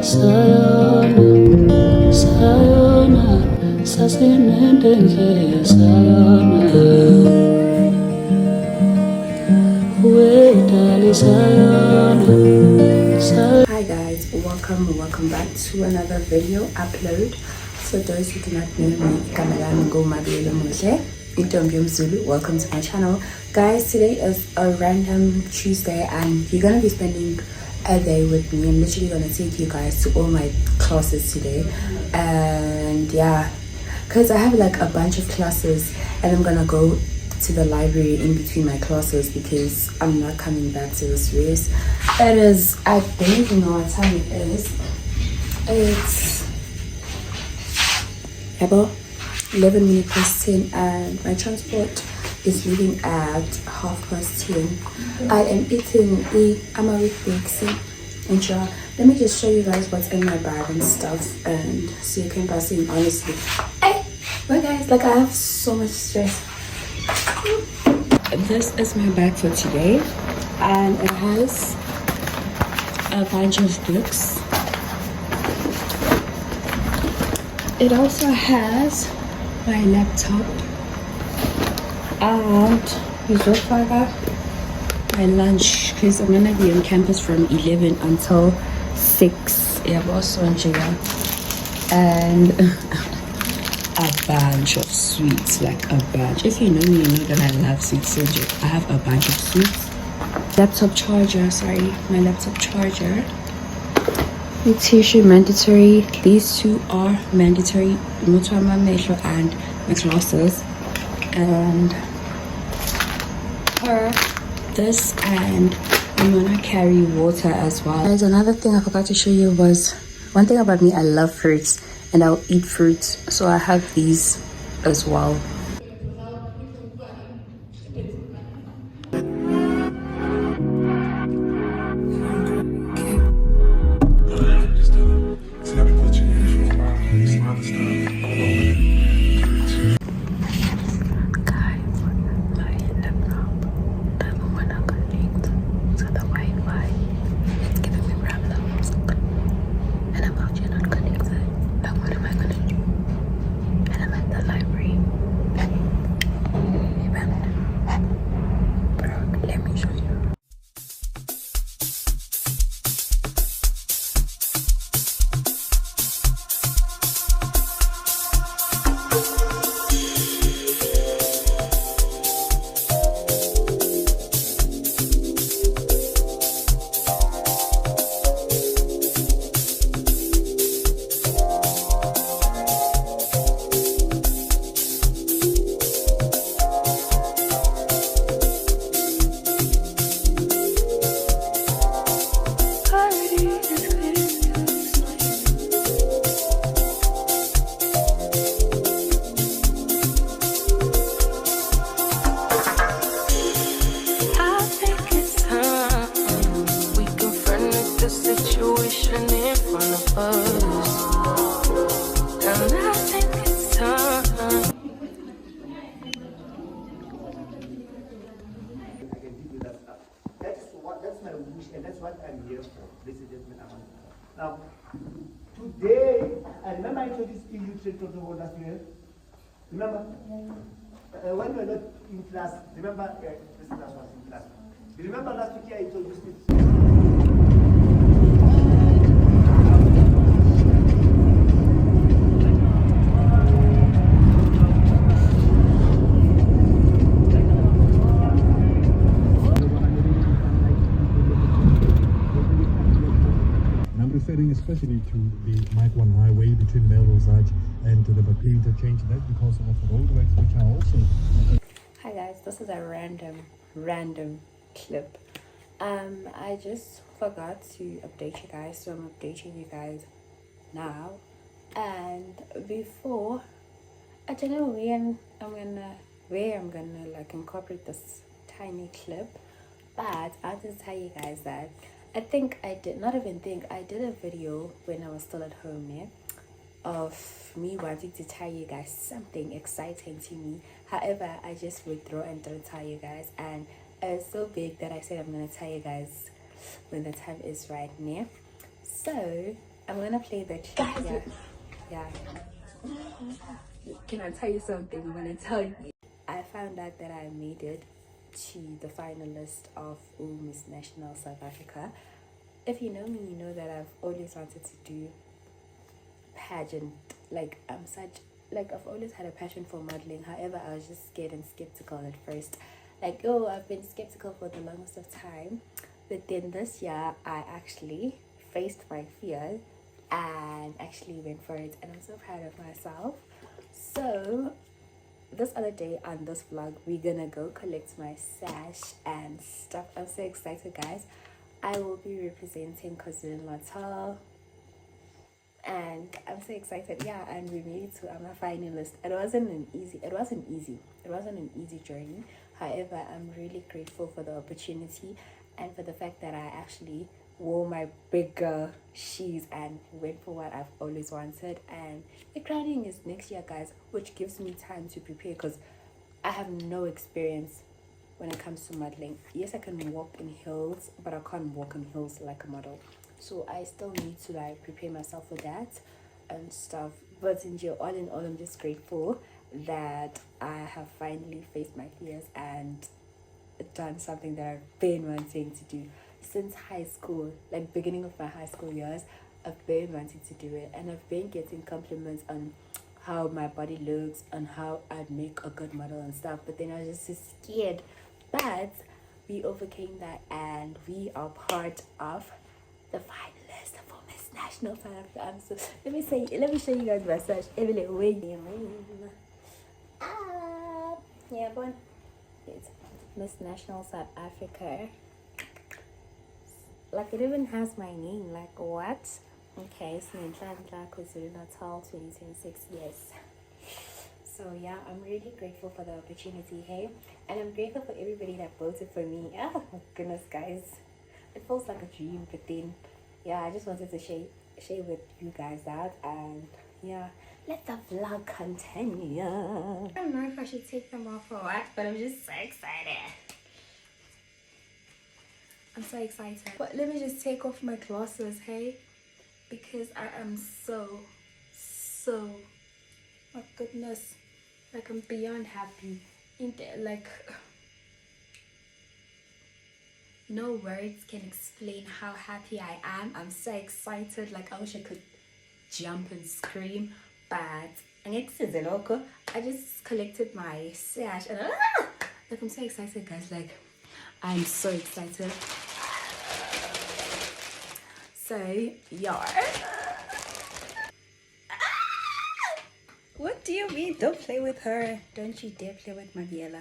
sayona sayona sasinende nje sayona wedali sayona. Hi guys, welcome back to another video upload. So those who do not know me, Biyela, welcome to my channel. Guys, today is a random Tuesday and you're gonna be spending a day with me. I'm literally gonna take you guys to all my classes today, and yeah, because I have like a bunch of classes and I'm gonna go to the library in between my classes because I'm not coming back to this race. It is, I don't even know what time it is. It's about 11 minutes past 10 and my transport is leaving at 10:30. I am eating I'm a bakes and sure. Let me just show you guys what's in my bag and stuff, and so you can pass in honestly. Hey, but guys, like I have so much stress. This is my bag for today and it has a bunch of books. It also has my laptop and my lunch because I'm gonna be on campus from 11 until 6. Yeah, and a bunch of sweets, like a bunch. If you know me, you know that I love sweets. I have a bunch of sweets. Laptop charger, sorry, my laptop charger. The tissue mandatory. These two are mandatory. Mutama Metro and my glasses. And this, and I'm gonna carry water as well. There's another thing I forgot to show you was one thing about me. I love fruits and I'll eat fruits, so I have these as well. Now, today, I remember I introduced EU trade protocol last year. Remember? When we were not in class, remember, this class was in class. You remember last week I introduced it? Especially to the Mike 1 highway between Melrose Arch and to the Bakri interchange. That's because of roadworks which are also... Hi guys, this is a random clip. I just forgot to update you guys, so I'm updating you guys now. And before, I don't know where I'm gonna like incorporate this tiny clip, but I'll just tell you guys that I did a video when I was still at home, yeah, of me wanting to tell you guys something exciting to me. However, I just withdraw and don't tell you guys, and it's so big that I said I'm gonna tell you guys when the time is right now. So I'm gonna play the yeah. Can I tell you something? I'm gonna tell you. I found out that I made it to the finalist of Miss National South Africa. If you know me, you know that I've always wanted to do pageant. Like I've always had a passion for modeling. However, I was just scared and skeptical at first. Like, oh, I've been skeptical for the longest of time. But then this year, I actually faced my fears and actually went for it. And I'm so proud of myself. So, this other day on this vlog, we're gonna go collect my sash and stuff. I'm so excited, guys. I will be representing KwaZulu-Natal. And I'm so excited. Yeah, and we made it to I'm a finalist. It wasn't an easy journey. However, I'm really grateful for the opportunity and for the fact that I actually wore my bigger shoes and went for what I've always wanted. And the crowning is next year, guys, which gives me time to prepare because I have no experience when it comes to modeling. Yes, I can walk in heels, but I can't walk in heels like a model. So I still need to like prepare myself for that and stuff. But all in all, I'm just grateful that I have finally faced my fears and done something that I've been wanting to do since high school, like beginning of my high school years. I've been wanting to do it, and I've been getting compliments on how my body looks and how I'd make a good model and stuff. But then I was just so scared. But we overcame that, and we are part of the finalist for Miss National South Africa. So let me show you guys my sash. Yeah, but it's Miss National South Africa. Like, it even has my name. Like, what? Okay, Snenhlanhla, KwaZulu-Natal 2026. Yes. So yeah, I'm really grateful for the opportunity, hey, and I'm grateful for everybody that voted for me. Oh my goodness, guys, it feels like a dream. But then, yeah, I just wanted to share with you guys that, and yeah, let the vlog continue. I don't know if I should take them off or what, but I'm just so excited. I'm so excited. But let me just take off my glasses, hey, because I am so, my goodness, like, I'm beyond happy. Like, no words can explain how happy I am. I'm so excited. Like, I wish I could jump and scream, but I just collected my sash and like, I'm so excited, guys. Like, I'm so excited. So yeah. What do you mean? Don't play with her. Don't you dare play with my Biyela.